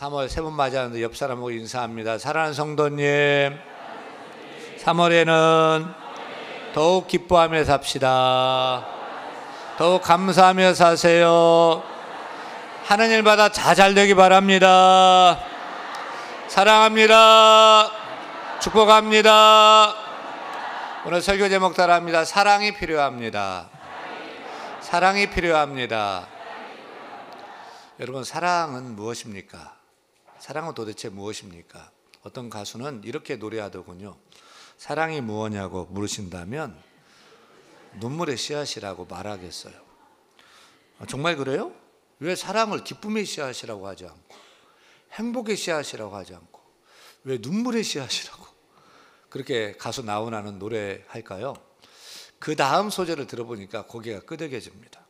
3월 세 번 맞이하는데 옆 사람하고 인사합니다. 사랑하는 성도님, 3월에는 더욱 기뻐하며 삽시다. 더욱 감사하며 사세요. 하는 일마다 다 잘되기 바랍니다. 사랑합니다. 축복합니다. 오늘 설교 제목 따라합니다. 사랑이 필요합니다. 사랑이 필요합니다. 여러분, 사랑은 무엇입니까? 사랑은 도대체 무엇입니까? 어떤 가수는 이렇게 노래하더군요. 사랑이 무엇냐고 물으신다면 눈물의 씨앗이라고 말하겠어요. 정말 그래요? 왜 사랑을 기쁨의 씨앗이라고 하지 않고 행복의 씨앗이라고 하지 않고 왜 눈물의 씨앗이라고 그렇게 가수 나훈아는 노래할까요? 그 다음 소절을 들어보니까 고개가 끄덕여집니다.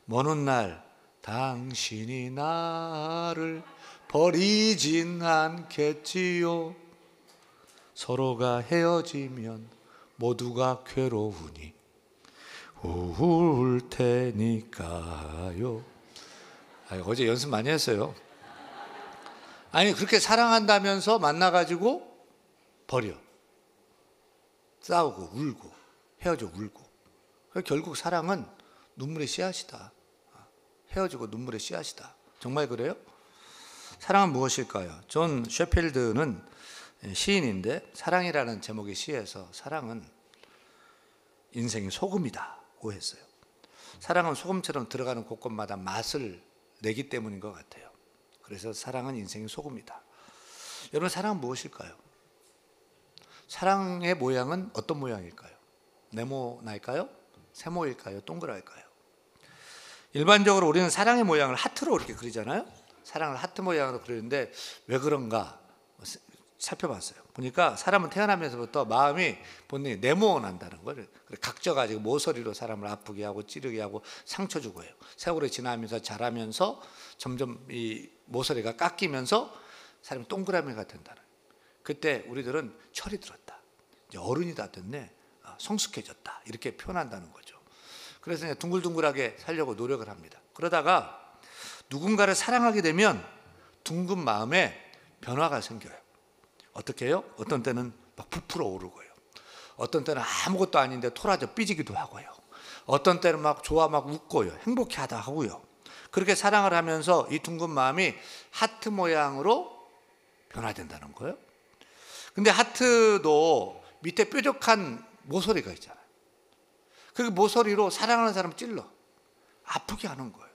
먼 훗날 당신이 나를 버리진 않겠지요. 서로가 헤어지면 모두가 괴로우니 울 테니까요. 어제 연습 많이 했어요. 아니, 그렇게 사랑한다면서 만나가지고 버려. 싸우고 울고 헤어져 울고. 결국 사랑은 눈물의 씨앗이다. 헤어지고 눈물의 씨앗이다. 정말 그래요? 사랑은 무엇일까요? 존 셰필드는 시인인데 사랑이라는 제목의 시에서 사랑은 인생의 소금이다고 했어요. 사랑은 소금처럼 들어가는 곳곳마다 맛을 내기 때문인 것 같아요. 그래서 사랑은 인생의 소금이다. 여러분, 사랑은 무엇일까요? 사랑의 모양은 어떤 모양일까요? 네모날까요? 세모일까요? 동그랄까요? 일반적으로 우리는 사랑의 모양을 하트로 이렇게 그리잖아요. 사랑을 하트 모양으로 그리는데 왜 그런가 살펴봤어요. 보니까 사람은 태어나면서부터 마음이 본능이 네모난다는 걸 각져가지고 모서리로 사람을 아프게 하고 찌르게 하고 상처 주고 해요. 세월이 지나면서 자라면서 점점 이 모서리가 깎이면서 사람이 동그라미가 된다는 거예요. 그때 우리들은 철이 들었다, 이제 어른이 다 됐네, 성숙해졌다, 이렇게 표현한다는 거죠. 그래서 그냥 둥글둥글하게 살려고 노력을 합니다. 그러다가 누군가를 사랑하게 되면 둥근 마음에 변화가 생겨요. 어떻게 해요? 어떤 때는 막 부풀어 오르고요. 어떤 때는 아무것도 아닌데 토라져 삐지기도 하고요. 어떤 때는 막 좋아 막 웃고요. 행복해하다 하고요. 그렇게 사랑을 하면서 이 둥근 마음이 하트 모양으로 변화된다는 거예요. 근데 하트도 밑에 뾰족한 모서리가 있잖아요. 그 모서리로 사랑하는 사람을 찔러 아프게 하는 거예요.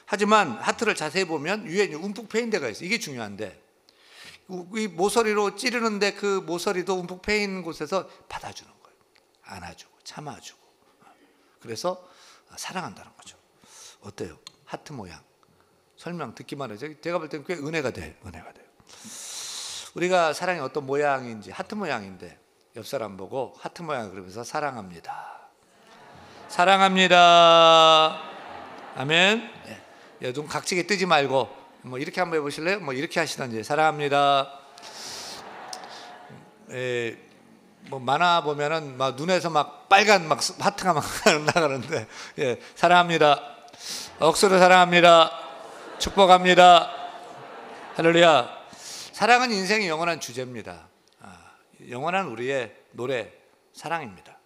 하지만 하트를 자세히 보면 위에 움푹 패인 데가 있어요. 이게 중요한데 이 모서리로 찌르는데 그 모서리도 움푹 패인 곳에서 받아주는 거예요. 안아주고 참아주고. 그래서 사랑한다는 거죠. 어때요? 하트 모양. 설명 듣기만 해도 제가 볼 때는 꽤 은혜가 돼요. 우리가 사랑이 어떤 모양인지, 하트 모양인데 옆 사람 보고 하트 모양을 그리면서 사랑합니다. 사랑합니다. 아멘. 눈 각지게 뜨지 말고 뭐 이렇게 한번 해보실래요? 뭐 이렇게 하시던지. 사랑합니다. 뭐 만화 보면은 막 눈에서 막 빨간 막 하트가 막 나가는데, 사랑합니다. 억수로 사랑합니다. 축복합니다. 할렐루야. 사랑은 인생의 영원한 주제입니다. 영원한 우리의 노래, 사랑입니다.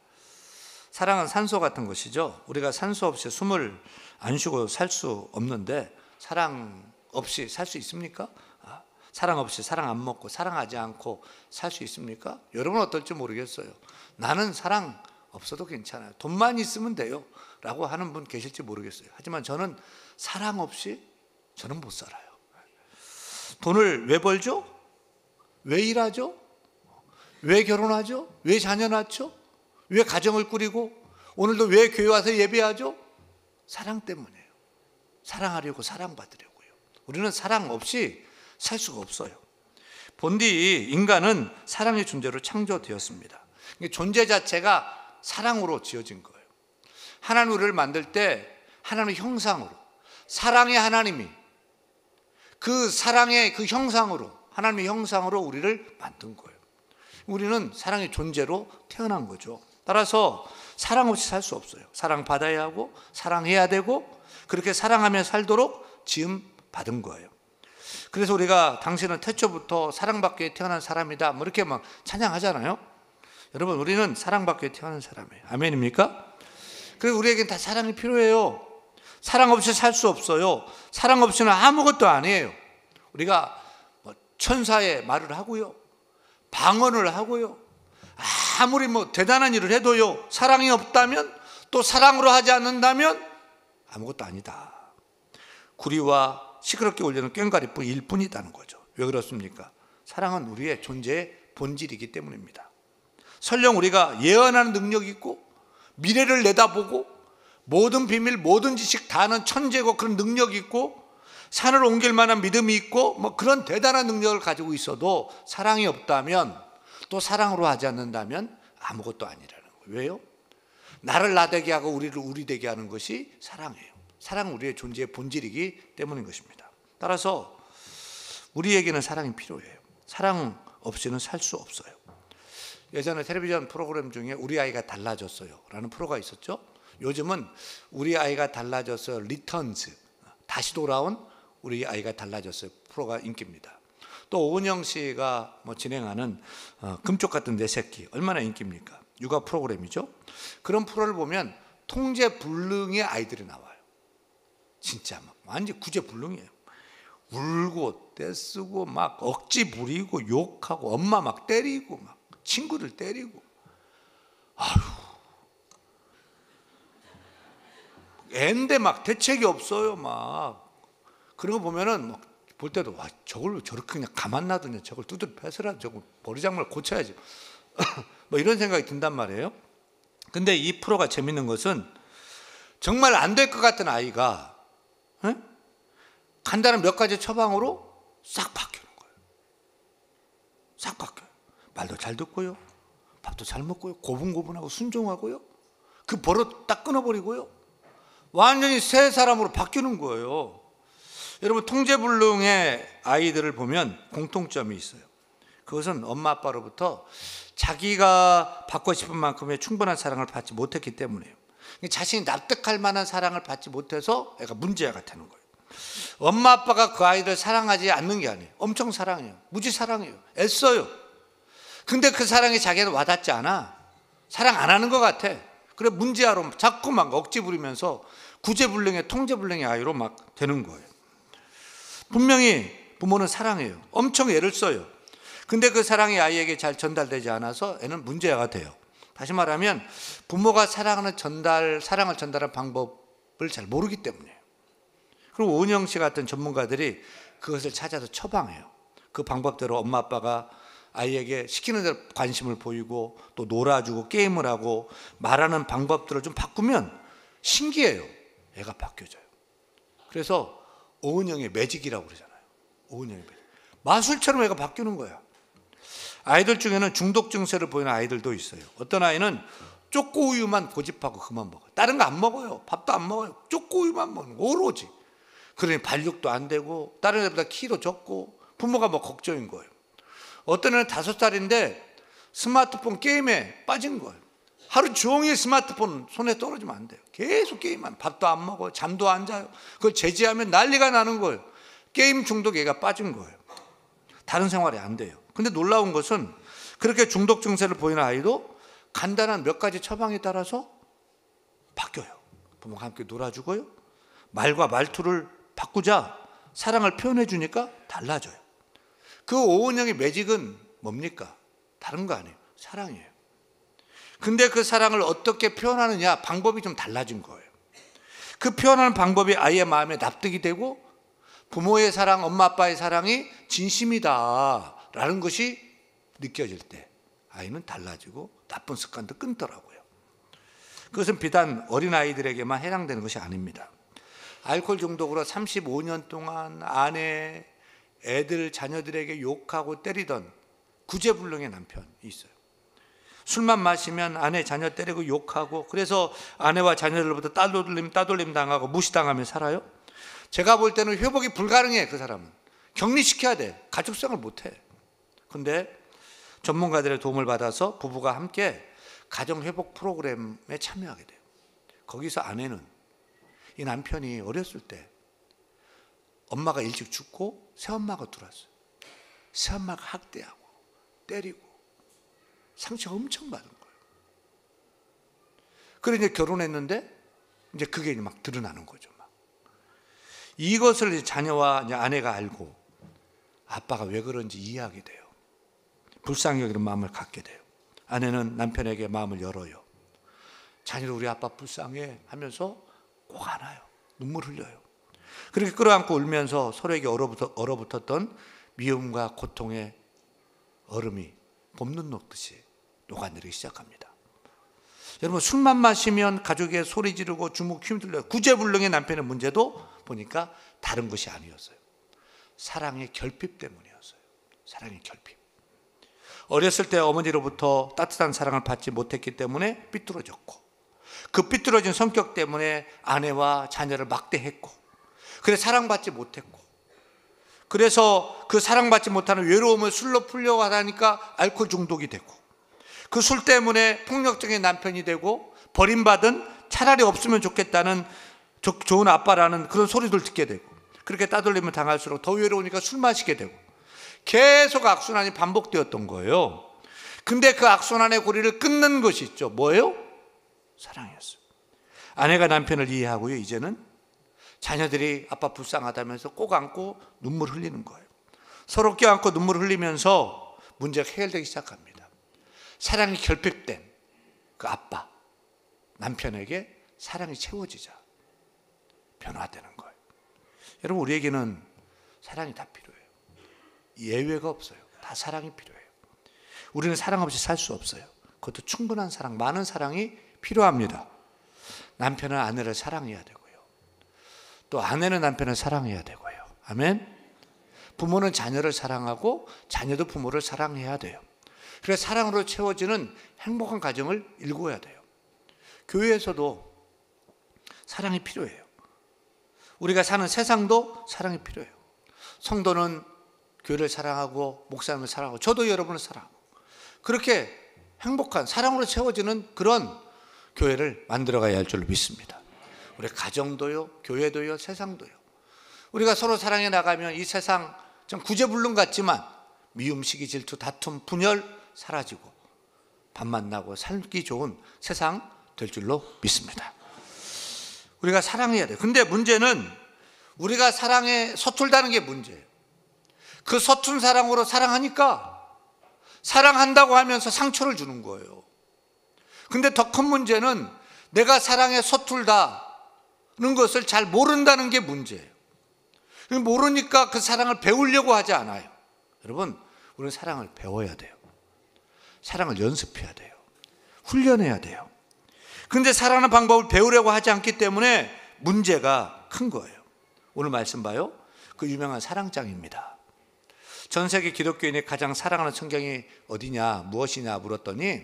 사랑은 산소 같은 것이죠. 우리가 산소 없이 숨을 안 쉬고 살 수 없는데 사랑 없이 살 수 있습니까? 사랑 없이 사랑 안 먹고 사랑하지 않고 살 수 있습니까? 여러분 어떨지 모르겠어요. 나는 사랑 없어도 괜찮아요. 돈만 있으면 돼요 라고 하는 분 계실지 모르겠어요. 하지만 저는 사랑 없이 저는 못 살아요. 돈을 왜 벌죠? 왜 일하죠? 왜 결혼하죠? 왜 자녀 낳죠? 왜 가정을 꾸리고 오늘도 왜 교회 와서 예배하죠? 사랑 때문이에요. 사랑하려고, 사랑받으려고요. 우리는 사랑 없이 살 수가 없어요. 본디 인간은 사랑의 존재로 창조되었습니다. 존재 자체가 사랑으로 지어진 거예요. 하나님 우리를 만들 때 하나님의 형상으로, 사랑의 하나님이 그 사랑의 그 형상으로, 하나님의 형상으로 우리를 만든 거예요. 우리는 사랑의 존재로 태어난 거죠. 따라서 사랑 없이 살 수 없어요. 사랑받아야 하고 사랑해야 되고 그렇게 사랑하며 살도록 지음 받은 거예요. 그래서 우리가 당신은 태초부터 사랑받기 위해 태어난 사람이다 뭐 이렇게 막 찬양하잖아요. 여러분, 우리는 사랑받기 위해 태어난 사람이에요. 아멘입니까? 그리고 우리에겐 다 사랑이 필요해요. 사랑 없이 살 수 없어요. 사랑 없이는 아무것도 아니에요. 우리가 뭐 천사의 말을 하고요, 방언을 하고요, 아무리 뭐 대단한 일을 해도요, 사랑이 없다면, 또 사랑으로 하지 않는다면 아무것도 아니다. 구리와 시끄럽게 울리는 꽹과리뿐일 뿐이다는 거죠. 왜 그렇습니까? 사랑은 우리의 존재의 본질이기 때문입니다. 설령 우리가 예언하는 능력이 있고 미래를 내다보고 모든 비밀, 모든 지식 다 아는 천재고 그런 능력이 있고 산을 옮길 만한 믿음이 있고 뭐 그런 대단한 능력을 가지고 있어도 사랑이 없다면, 또 사랑으로 하지 않는다면 아무것도 아니라는 거예요. 왜요? 나를 나되게 하고 우리를 우리 되게 하는 것이 사랑이에요. 사랑은 우리의 존재의 본질이기 때문인 것입니다. 따라서 우리에게는 사랑이 필요해요. 사랑 없이는 살 수 없어요. 예전에 텔레비전 프로그램 중에 우리 아이가 달라졌어요 라는 프로가 있었죠. 요즘은 우리 아이가 달라졌어요, 리턴즈, 다시 돌아온 우리 아이가 달라졌어요 프로가 인기입니다. 또 오은영 씨가 뭐 진행하는 금쪽 같은 내 새끼, 얼마나 인기입니까? 육아 프로그램이죠. 그런 프로를 보면 통제불능의 아이들이 나와요. 진짜 막 완전 구제불능이에요. 울고 떼쓰고 막 억지 부리고 욕하고 엄마 막 때리고 막 친구들 때리고, 아휴, 애인데 막 대책이 없어요. 막 그런 거 보면은 막 볼 때도 와, 저걸 저렇게 그냥 가만 놔두냐, 저걸 두드려 패서라도 저거 버리장말 고쳐야지 뭐 이런 생각이 든단 말이에요. 근데 이 프로가 재밌는 것은 정말 안 될 것 같은 아이가 간단한 몇 가지 처방으로 싹 바뀌는 거예요. 싹 바뀌어요. 말도 잘 듣고요, 밥도 잘 먹고요, 고분고분하고 순종하고요, 그 버릇 딱 끊어버리고요, 완전히 새 사람으로 바뀌는 거예요. 여러분, 통제불능의 아이들을 보면 공통점이 있어요. 그것은 엄마 아빠로부터 자기가 받고 싶은 만큼의 충분한 사랑을 받지 못했기 때문이에요. 자신이 납득할 만한 사랑을 받지 못해서 애가 문제가 되는 거예요. 엄마 아빠가 그 아이를 사랑하지 않는 게 아니에요. 엄청 사랑해요. 무지 사랑해요. 애써요. 근데 그 사랑이 자기한테 와닿지 않아. 사랑 안 하는 것 같아. 그래 문제아로 자꾸 막 억지 부리면서 구제불능의 통제불능의 아이로 막 되는 거예요. 분명히 부모는 사랑해요. 엄청 애를 써요. 근데 그 사랑이 아이에게 잘 전달되지 않아서 애는 문제가 돼요. 다시 말하면 부모가 사랑을 전달하는 방법을 잘 모르기 때문이에요. 그리고 오은영 씨 같은 전문가들이 그것을 찾아서 처방해요. 그 방법대로 엄마 아빠가 아이에게 시키는 대로 관심을 보이고 또 놀아주고 게임을 하고 말하는 방법들을 좀 바꾸면 신기해요. 애가 바뀌어져요. 그래서 오은영의 매직이라고 그러잖아요. 오은영의 매직. 마술처럼 애가 바뀌는 거야. 아이들 중에는 중독 증세를 보이는 아이들도 있어요. 어떤 아이는 초코우유만 고집하고 그만 먹어요. 다른 거 안 먹어요. 밥도 안 먹어요. 초코우유만 먹는 거, 오로지. 그러니 발육도 안 되고 다른 애보다 키도 적고 부모가 뭐 걱정인 거예요. 어떤 애는 5살인데 스마트폰 게임에 빠진 거예요. 하루 종일 스마트폰 손에 떨어지면 안 돼요. 계속 게임만, 밥도 안 먹어요. 잠도 안 자요. 그걸 제지하면 난리가 나는 거예요. 게임 중독 애가 빠진 거예요. 다른 생활이 안 돼요. 근데 놀라운 것은 그렇게 중독 증세를 보이는 아이도 간단한 몇 가지 처방에 따라서 바뀌어요. 부모가 함께 놀아주고요, 말과 말투를 바꾸자 사랑을 표현해 주니까 달라져요. 그 오은영의 매직은 뭡니까? 다른 거 아니에요. 사랑이에요. 근데 그 사랑을 어떻게 표현하느냐, 방법이 좀 달라진 거예요. 그 표현하는 방법이 아이의 마음에 납득이 되고 부모의 사랑, 엄마 아빠의 사랑이 진심이다 라는 것이 느껴질 때 아이는 달라지고 나쁜 습관도 끊더라고요. 그것은 비단 어린아이들에게만 해당되는 것이 아닙니다. 알코올 중독으로 35년 동안 아내, 애들, 자녀들에게 욕하고 때리던 구제불능의 남편이 있어요. 술만 마시면 아내, 자녀 때리고 욕하고, 그래서 아내와 자녀들로부터 따돌림 당하고 무시당하며 살아요. 제가 볼 때는 회복이 불가능해. 그 사람은 격리시켜야 돼. 가족생활 못해. 근데 전문가들의 도움을 받아서 부부가 함께 가정회복 프로그램에 참여하게 돼요. 거기서 아내는 이 남편이 어렸을 때 엄마가 일찍 죽고 새엄마가 들어왔어요. 새엄마가 학대하고 때리고 상처 엄청 받은 거예요. 그래 이제 결혼했는데 이제 그게 막 드러나는 거죠. 막. 이것을 이제 자녀와 이제 아내가 알고 아빠가 왜 그런지 이해하게 돼요. 불쌍히 여기는 마음을 갖게 돼요. 아내는 남편에게 마음을 열어요. 자녀도 우리 아빠 불쌍해 하면서 꼭 안아요. 눈물 흘려요. 그렇게 끌어안고 울면서 서로에게 얼어붙었던 미움과 고통의 얼음이 봄눈 녹듯이 녹아내리기 시작합니다. 여러분, 술만 마시면 가족에게 소리 지르고 주먹 휘둘러요. 구제불능의 남편의 문제도 보니까 다른 것이 아니었어요. 사랑의 결핍 때문이었어요. 사랑의 결핍. 어렸을 때 어머니로부터 따뜻한 사랑을 받지 못했기 때문에 삐뚤어졌고, 그 삐뚤어진 성격 때문에 아내와 자녀를 막대했고, 그래 사랑받지 못했고, 그래서 그 사랑받지 못하는 외로움을 술로 풀려고 하니까 알코올 중독이 되고, 그 술 때문에 폭력적인 남편이 되고, 버림받은 차라리 없으면 좋겠다는 좋은 아빠라는 그런 소리들 듣게 되고, 그렇게 따돌림을 당할수록 더 외로우니까 술 마시게 되고, 계속 악순환이 반복되었던 거예요. 근데 그 악순환의 고리를 끊는 것이 있죠. 뭐예요? 사랑이었어요. 아내가 남편을 이해하고요, 이제는 자녀들이 아빠 불쌍하다면서 꼭 안고 눈물 흘리는 거예요. 서로 껴안고 눈물 흘리면서 문제가 해결되기 시작합니다. 사랑이 결핍된 그 아빠, 남편에게 사랑이 채워지자 변화되는 거예요. 여러분, 우리에게는 사랑이 다 필요해요. 예외가 없어요. 다 사랑이 필요해요. 우리는 사랑 없이 살 수 없어요. 그것도 충분한 사랑, 많은 사랑이 필요합니다. 남편은 아내를 사랑해야 되고요, 또 아내는 남편을 사랑해야 되고요. 아멘. 부모는 자녀를 사랑하고 자녀도 부모를 사랑해야 돼요. 그래서 사랑으로 채워지는 행복한 가정을 일궈야 돼요. 교회에서도 사랑이 필요해요. 우리가 사는 세상도 사랑이 필요해요. 성도는 교회를 사랑하고 목사님을 사랑하고 저도 여러분을 사랑하고, 그렇게 행복한 사랑으로 채워지는 그런 교회를 만들어가야 할 줄로 믿습니다. 우리 가정도요, 교회도요, 세상도요. 우리가 서로 사랑해 나가면 이 세상 좀 구제불능 같지만 미움, 시기, 질투, 다툼, 분열 사라지고 밥 만나고 살기 좋은 세상 될 줄로 믿습니다. 우리가 사랑해야 돼요. 근데 문제는 우리가 사랑에 서툴다는 게 문제예요. 그 서툰 사랑으로 사랑하니까 사랑한다고 하면서 상처를 주는 거예요. 근데 더 큰 문제는 내가 사랑에 서툴다는 것을 잘 모른다는 게 문제예요. 모르니까 그 사랑을 배우려고 하지 않아요. 여러분, 우리는 사랑을 배워야 돼요. 사랑을 연습해야 돼요. 훈련해야 돼요. 근데 사랑하는 방법을 배우려고 하지 않기 때문에 문제가 큰 거예요. 오늘 말씀 봐요. 그 유명한 사랑장입니다. 전 세계 기독교인이 가장 사랑하는 성경이 어디냐, 무엇이냐 물었더니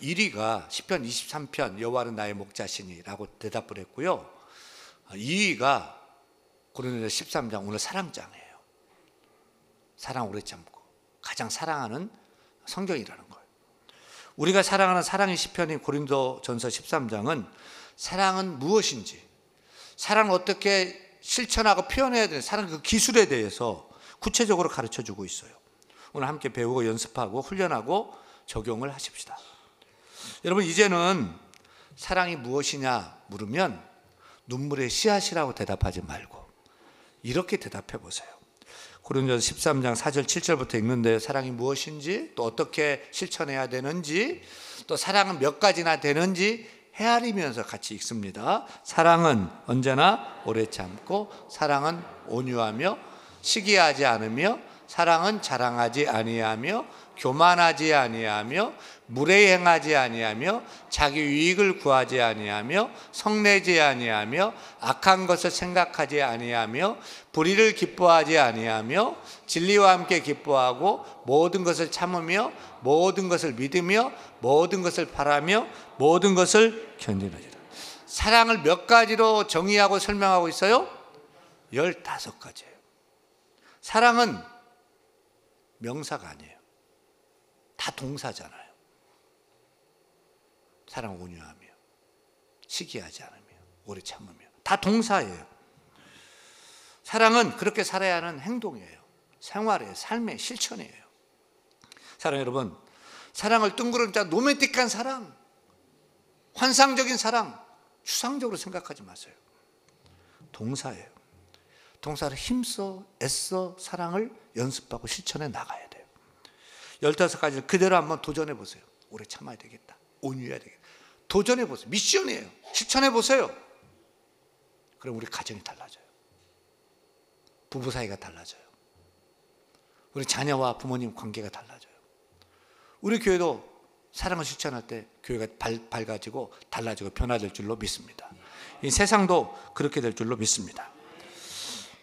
1위가 시편 23편 여호와는 나의 목자시니라고 대답을 했고요, 2위가 고린도전서 13장 오늘 사랑장이에요. 사랑 오래 참고 가장 사랑하는 성경이라는 거예요. 우리가 사랑하는 사랑의 시편인 고린도전서 13장은 사랑은 무엇인지, 사랑을 어떻게 실천하고 표현해야 되는 사랑 그 기술에 대해서 구체적으로 가르쳐주고 있어요. 오늘 함께 배우고 연습하고 훈련하고 적용을 하십시다. 여러분, 이제는 사랑이 무엇이냐 물으면 눈물의 씨앗이라고 대답하지 말고 이렇게 대답해 보세요. 고린도전서 13장 4절 7절부터 읽는데 사랑이 무엇인지, 또 어떻게 실천해야 되는지, 또 사랑은 몇 가지나 되는지 헤아리면서 같이 읽습니다. 사랑은 언제나 오래 참고, 사랑은 온유하며 시기하지 않으며, 사랑은 자랑하지 아니하며 교만하지 아니하며 무례행하지 아니하며 자기 유익을 구하지 아니하며 성내지 아니하며 악한 것을 생각하지 아니하며 불의를 기뻐하지 아니하며 진리와 함께 기뻐하고 모든 것을 참으며 모든 것을 믿으며 모든 것을 바라며 모든 것을 견디느니라. 사랑을 몇 가지로 정의하고 설명하고 있어요? 15가지예요. 사랑은 명사가 아니에요. 다 동사잖아요. 사랑 온유하며 시기하지 않으며 오래 참으며 다 동사예요. 사랑은 그렇게 살아야 하는 행동이에요. 생활이에요. 삶의 실천이에요. 사랑 여러분, 사랑을 뜬구름자 로맨틱한 사랑, 환상적인 사랑, 추상적으로 생각하지 마세요. 동사예요. 동사를 힘써 애써 사랑을 연습하고 실천해 나가야 돼요. 15가지를 그대로 한번 도전해 보세요. 오래 참아야 되겠다, 온유해야 되겠다, 도전해 보세요. 미션이에요. 실천해 보세요. 그럼 우리 가정이 달라져요. 부부 사이가 달라져요. 우리 자녀와 부모님 관계가 달라져요. 우리 교회도 사랑을 실천할 때 교회가 밝아지고 달라지고 변화될 줄로 믿습니다. 이 세상도 그렇게 될 줄로 믿습니다.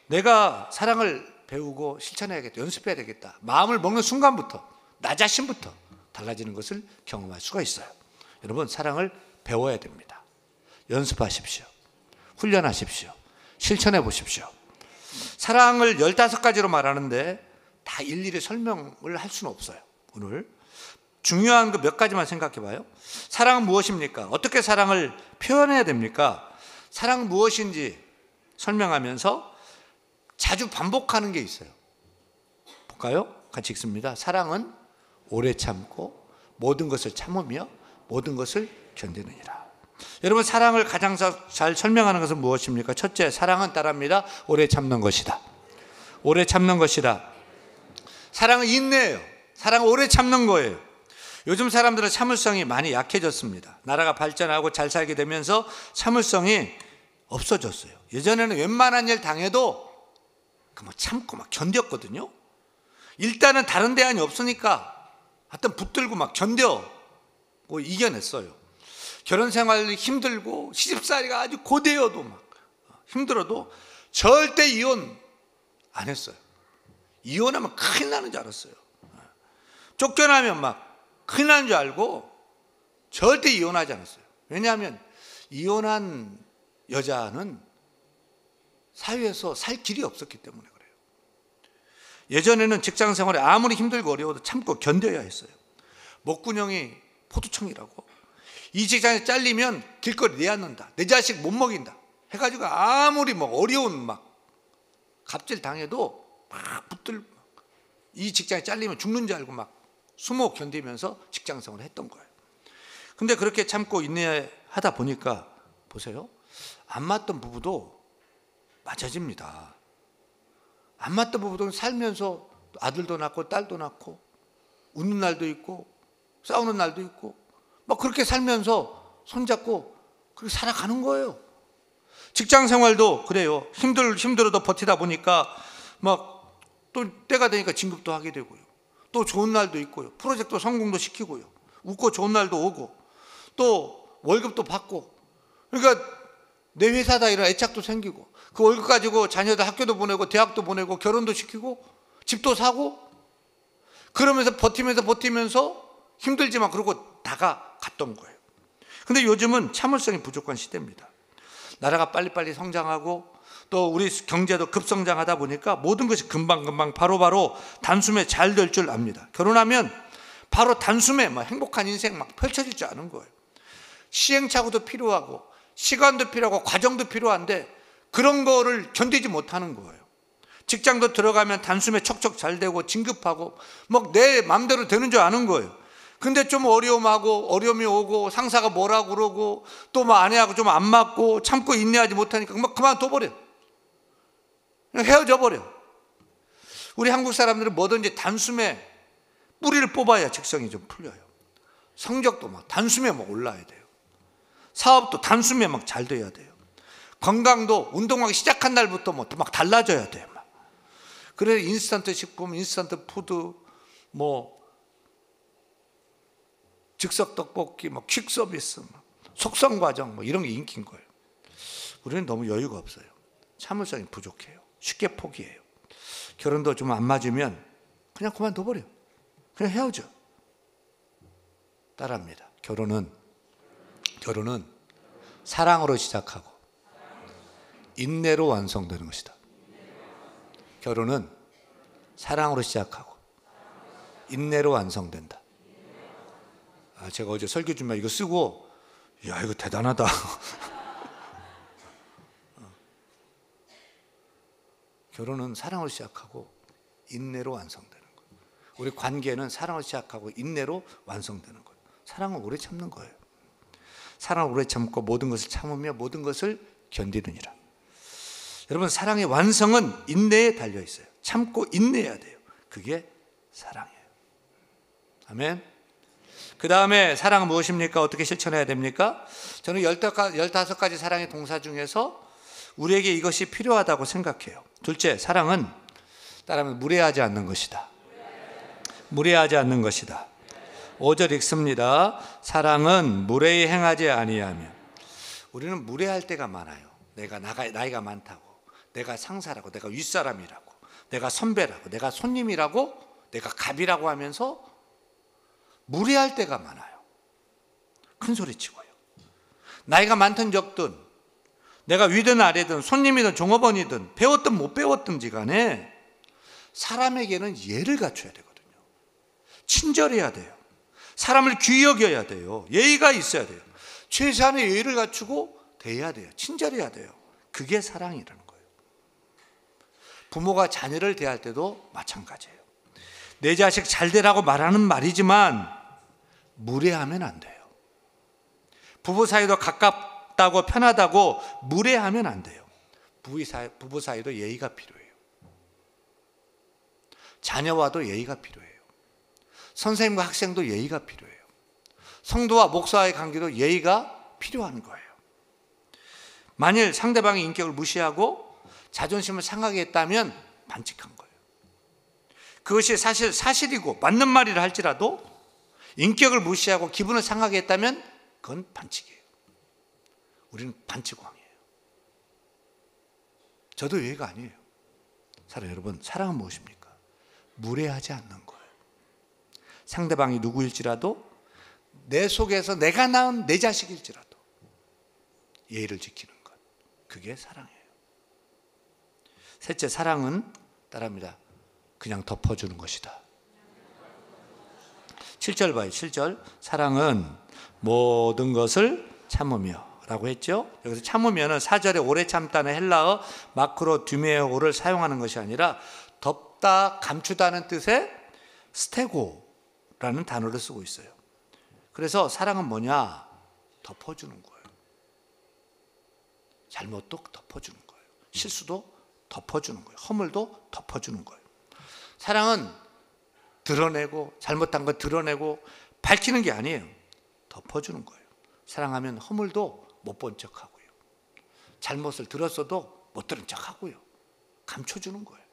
내가 사랑을 배우고 실천해야겠다, 연습해야 되겠다, 마음을 먹는 순간부터 나 자신부터 달라지는 것을 경험할 수가 있어요. 여러분, 사랑을 배워야 됩니다. 연습하십시오. 훈련하십시오. 실천해 보십시오. 사랑을 15가지로 말하는데 다 일일이 설명을 할 수는 없어요. 오늘 중요한 거 몇 가지만 생각해 봐요. 사랑은 무엇입니까? 어떻게 사랑을 표현해야 됩니까? 사랑은 무엇인지 설명하면서 자주 반복하는 게 있어요. 볼까요? 같이 읽습니다. 사랑은 오래 참고 모든 것을 참으며 모든 것을 견디느니라. 여러분, 사랑을 가장 잘 설명하는 것은 무엇입니까? 첫째, 사랑은 따라합니다. 오래 참는 것이다. 오래 참는 것이다. 사랑은 인내예요. 사랑은 오래 참는 거예요. 요즘 사람들은 참을성이 많이 약해졌습니다. 나라가 발전하고 잘 살게 되면서 참을성이 없어졌어요. 예전에는 웬만한 일 당해도 참고 막 견뎠거든요. 일단은 다른 대안이 없으니까 하여튼 붙들고 막 견뎌고 이겨냈어요. 결혼 생활이 힘들고 시집살이가 아주 고되어도 막 힘들어도 절대 이혼 안 했어요. 이혼하면 큰일 나는 줄 알았어요. 쫓겨나면 막 큰일 나는 줄 알고 절대 이혼하지 않았어요. 왜냐하면 이혼한 여자는 사회에서 살 길이 없었기 때문에 그래요. 예전에는 직장 생활에 아무리 힘들고 어려워도 참고 견뎌야 했어요. 목구멍이 포도청이라고. 이 직장에 잘리면 길거리 내앉는다, 내 자식 못 먹인다 해가지고 아무리 어려운 갑질 당해도 막 붙들고 이 직장에 잘리면 죽는 줄 알고 막 숨어 견디면서 직장 생활을 했던 거예요. 근데 그렇게 참고 인내하다 보니까 보세요, 안 맞던 부부도 맞아집니다. 안 맞던 부부도 살면서 아들도 낳고 딸도 낳고 웃는 날도 있고 싸우는 날도 있고 막 그렇게 살면서 손잡고 그렇게 살아가는 거예요. 직장 생활도 그래요. 힘들어도 버티다 보니까 막 또 때가 되니까 진급도 하게 되고요. 또 좋은 날도 있고요. 프로젝트 성공도 시키고요. 웃고 좋은 날도 오고 또 월급도 받고, 그러니까 내 회사다 이런 애착도 생기고 그 월급 가지고 자녀들 학교도 보내고 대학도 보내고 결혼도 시키고 집도 사고 그러면서 버티면서 힘들지만 그러고 다가갔던 거예요. 근데 요즘은 참을성이 부족한 시대입니다. 나라가 빨리빨리 성장하고 또 우리 경제도 급성장하다 보니까 모든 것이 금방금방 바로바로 단숨에 잘 될 줄 압니다. 결혼하면 바로 단숨에 행복한 인생 펼쳐질 줄 아는 거예요. 시행착오도 필요하고 시간도 필요하고 과정도 필요한데 그런 거를 견디지 못하는 거예요. 직장도 들어가면 단숨에 척척 잘 되고 진급하고 내 마음대로 되는 줄 아는 거예요. 근데 좀 어려움이 오고 상사가 뭐라고 그러고 또 아내하고 좀 안 맞고 참고 인내하지 못하니까 그만둬버려. 그냥 헤어져 버려. 우리 한국 사람들은 뭐든지 단숨에 뿌리를 뽑아야 직성이 좀 풀려요. 성적도 단숨에 올라야 돼요. 사업도 단숨에 잘 돼야 돼요. 건강도 운동하기 시작한 날부터 막 달라져야 돼요. 그래서 인스턴트 식품, 인스턴트 푸드, 즉석 떡볶이, 퀵 서비스, 속성 과정 이런 게 인기인 거예요. 우리는 너무 여유가 없어요. 참을성이 부족해요. 쉽게 포기해요. 결혼도 좀 안 맞으면 그냥 그만둬버려. 그냥 헤어져. 따라합니다. 결혼은 사랑으로 시작하고 인내로 완성되는 것이다. 결혼은 사랑으로 시작하고 인내로 완성된다. 제가 어제 설교 준비할 이거 쓰고 이거 대단하다. 결혼은 사랑으로 시작하고 인내로 완성되는 거예요. 우리 관계는 사랑으로 시작하고 인내로 완성되는 거예요. 사랑은 오래 참는 거예요. 사랑을 오래 참고 모든 것을 참으며 모든 것을 견디느니라. 여러분, 사랑의 완성은 인내에 달려 있어요. 참고 인내해야 돼요. 그게 사랑이에요. 아멘. 그 다음에 사랑은 무엇입니까? 어떻게 실천해야 됩니까? 저는 15가지 사랑의 동사 중에서 우리에게 이것이 필요하다고 생각해요. 둘째, 사랑은 따라하면 무례하지 않는 것이다. 무례하지 않는 것이다. 5절 읽습니다. 사랑은 무례히 행하지 아니하며. 우리는 무례할 때가 많아요. 내가 나이가 많다고, 내가 상사라고, 내가 윗사람이라고, 내가 선배라고, 내가 손님이라고, 내가 갑이라고 하면서 무례할 때가 많아요. 큰 소리치고요. 나이가 많든 적든, 내가 위든 아래든, 손님이든 종업원이든, 배웠든 못 배웠든지 간에 사람에게는 예를 갖춰야 되거든요. 친절해야 돼요. 사람을 귀히 여겨야 돼요. 예의가 있어야 돼요. 최소한의 예의를 갖추고 대해야 돼요. 친절해야 돼요. 그게 사랑이라는 거예요. 부모가 자녀를 대할 때도 마찬가지예요. 내 자식 잘 되라고 말하는 말이지만 무례하면 안 돼요. 부부 사이도 가깝다고 편하다고 무례하면 안 돼요. 부부 사이도 예의가 필요해요. 자녀와도 예의가 필요해요. 선생님과 학생도 예의가 필요해요. 성도와 목사와의 관계도 예의가 필요한 거예요. 만일 상대방의 인격을 무시하고 자존심을 상하게 했다면 반칙한 거예요. 그것이 사실이고 맞는 말이라 할지라도 인격을 무시하고 기분을 상하게 했다면 그건 반칙이에요. 우리는 반칙왕이에요. 저도 예의가 아니에요. 여러분, 사랑은 무엇입니까? 무례하지 않는 거예요. 상대방이 누구일지라도 내 속에서 내가 낳은 내 자식일지라도 예의를 지키는 것, 그게 사랑이에요. 셋째, 사랑은 따라합니다. 그냥 덮어주는 것이다. 7절 봐요. 7절. 사랑은 모든 것을 참으며 라고 했죠. 여기서 참으면은 4절에 오래 참다는 헬라어 마크로 듀메오를 사용하는 것이 아니라 덮다, 감추다는 뜻의 스테고라는 단어를 쓰고 있어요. 그래서 사랑은 뭐냐? 덮어주는 거예요. 잘못도 덮어주는 거예요. 실수도 덮어주는 거예요. 허물도 덮어주는 거예요. 사랑은 드러내고 잘못한 거 드러내고 밝히는 게 아니에요. 덮어주는 거예요. 사랑하면 허물도 못 본 척하고요. 잘못을 들었어도 못 들은 척하고요. 감춰주는 거예요.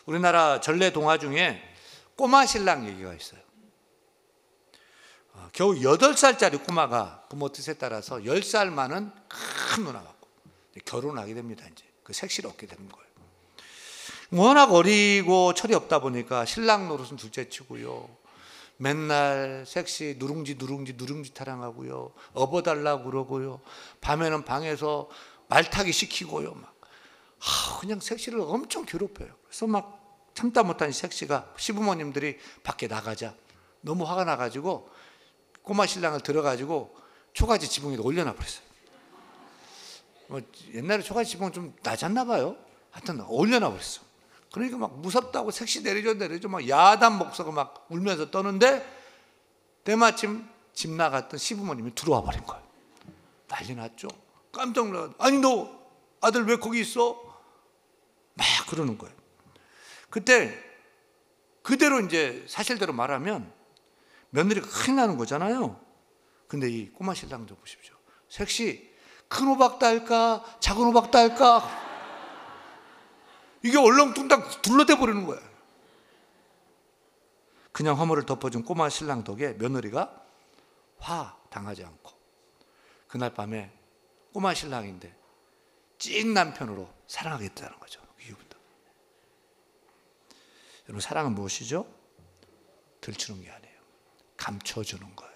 우리나라 전래 동화 중에 꼬마 신랑 얘기가 있어요. 겨우 8살짜리 꼬마가 부모 뜻에 따라서 10살 많은 큰 누나 갖고 결혼하게 됩니다. 이제 그 색시를 얻게 되는 거예요. 워낙 어리고 철이 없다 보니까 신랑 노릇은 둘째치고요. 맨날 섹시 누룽지 타령하고요. 업어달라고 그러고요. 밤에는 방에서 말타기 시키고요. 그냥 섹시를 엄청 괴롭혀요. 그래서 막 참다 못한 섹시가 시부모님들이 밖에 나가자 너무 화가 나가지고 꼬마 신랑을 들어가지고 초가지 지붕에 올려놔 버렸어요. 옛날에 초가지 지붕은 좀 낮았나 봐요. 하여튼 올려놔 버렸어. 그러니까 막 무섭다고 섹시 내려줘 막 야단 목소리가 막 울면서 떠는데 때마침 집 나갔던 시부모님이 들어와 버린 거예요. 난리 났죠. 깜짝 놀라. 아니 너 아들 왜 거기 있어? 막 그러는 거예요. 그때 그대로 이제 사실대로 말하면 며느리가 큰일 나는 거잖아요. 근데 이 꼬마 신랑 좀 보십시오. 섹시 큰 호박도 할까 작은 호박도 할까 이게 얼렁뚱땅 둘러대 버리는 거예요. 그냥 허물을 덮어준 꼬마 신랑 덕에 며느리가 화 당하지 않고 그날 밤에 꼬마 신랑인데 찐 남편으로 사랑하겠다는 거죠. 그 이후부터. 여러분, 사랑은 무엇이죠? 들추는 게 아니에요. 감춰주는 거예요.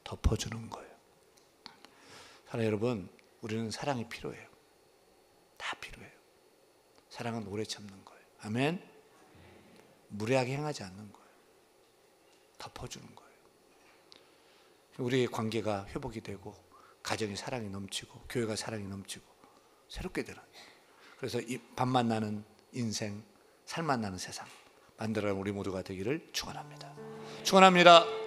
덮어주는 거예요. 사랑 여러분, 우리는 사랑이 필요해요. 다 필요해요. 사랑은 오래 참는 거예요. 아멘. 무례하게 행하지 않는 거예요. 덮어주는 거예요. 우리의 관계가 회복이 되고 가정이 사랑이 넘치고 교회가 사랑이 넘치고 새롭게 되는 그래서 이 밥만 나는 인생, 살만 나는 세상 만들어가는 우리 모두가 되기를 축원합니다. 축원합니다.